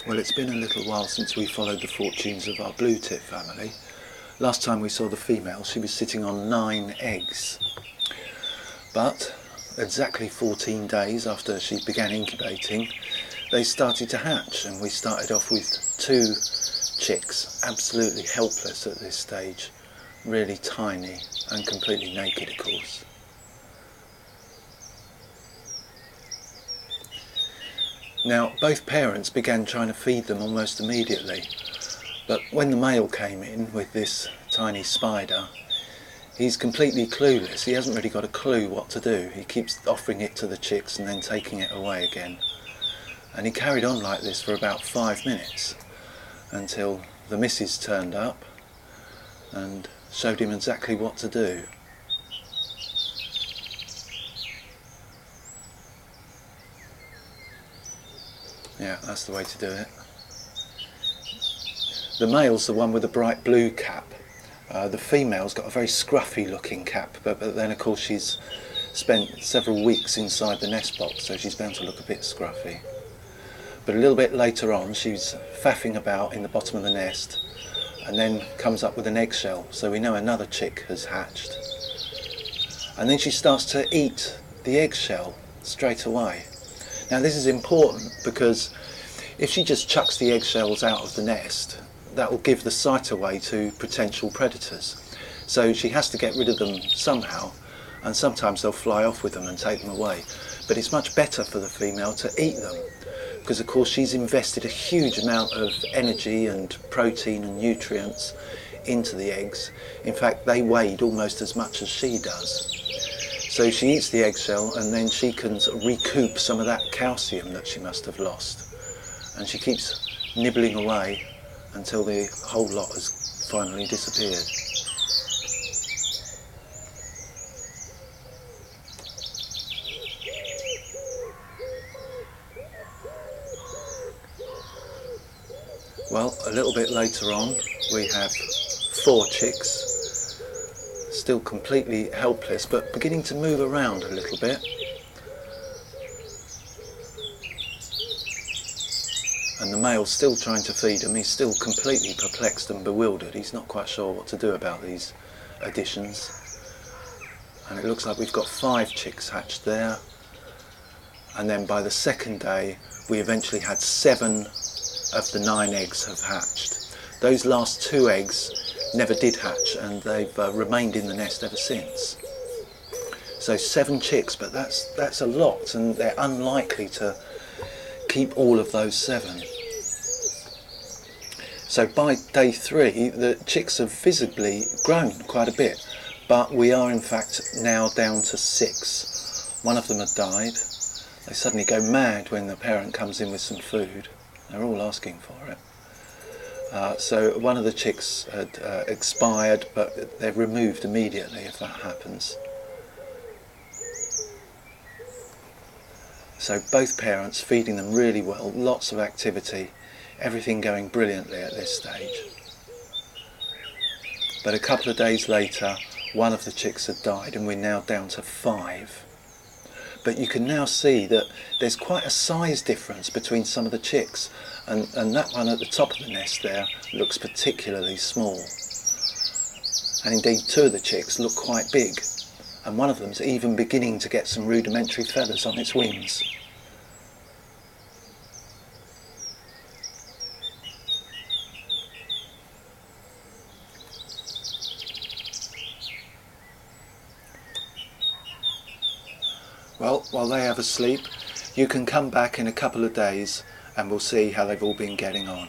Well, it's been a little while since we followed the fortunes of our blue tit family. Last time we saw the female, she was sitting on 9 eggs. But exactly 14 days after she began incubating, they started to hatch, and we started off with 2 chicks, absolutely helpless at this stage, really tiny and completely naked, of course. Now, both parents began trying to feed them almost immediately, but when the male came in with this tiny spider, he's completely clueless. He hasn't really got a clue what to do. He keeps offering it to the chicks and then taking it away again. And he carried on like this for about 5 minutes until the missus turned up and showed him exactly what to do. Yeah, that's the way to do it. The male's the one with the bright blue cap. The female's got a very scruffy looking cap, but then of course she's spent several weeks inside the nest box, so she's bound to look a bit scruffy. But a little bit later on, she's faffing about in the bottom of the nest and then comes up with an eggshell, so we know another chick has hatched. And then she starts to eat the eggshell straight away. Now this is important because if she just chucks the eggshells out of the nest, that will give the site away to potential predators. So she has to get rid of them somehow, and sometimes they'll fly off with them and take them away. But it's much better for the female to eat them, because of course she's invested a huge amount of energy and protein and nutrients into the eggs. In fact, they weighed almost as much as she does. So she eats the eggshell and then she can sort of recoup some of that calcium that she must have lost. And she keeps nibbling away until the whole lot has finally disappeared. Well, a little bit later on we have 4 chicks, still completely helpless but beginning to move around a little bit. And the male's still trying to feed them. He's still completely perplexed and bewildered. He's not quite sure what to do about these additions. And it looks like we've got 5 chicks hatched there. And then by the second day we eventually had 7 of the 9 eggs have hatched. Those last 2 eggs never did hatch, and they've remained in the nest ever since. So 7 chicks, but that's a lot, and they're unlikely to keep all of those 7. So by day 3 the chicks have visibly grown quite a bit, but we are in fact now down to 6. One of them had died. They suddenly go mad when the parent comes in with some food. They're all asking for it. So one of the chicks had expired, but they're removed immediately if that happens. So both parents feeding them really well, lots of activity, everything going brilliantly at this stage. But a couple of days later, one of the chicks had died and we're now down to 5. But you can now see that there's quite a size difference between some of the chicks, and that one at the top of the nest there looks particularly small. And indeed 2 of the chicks look quite big, and one of them's even beginning to get some rudimentary feathers on its wings. Well, while they have a sleep, you can come back in a couple of days and we'll see how they've all been getting on.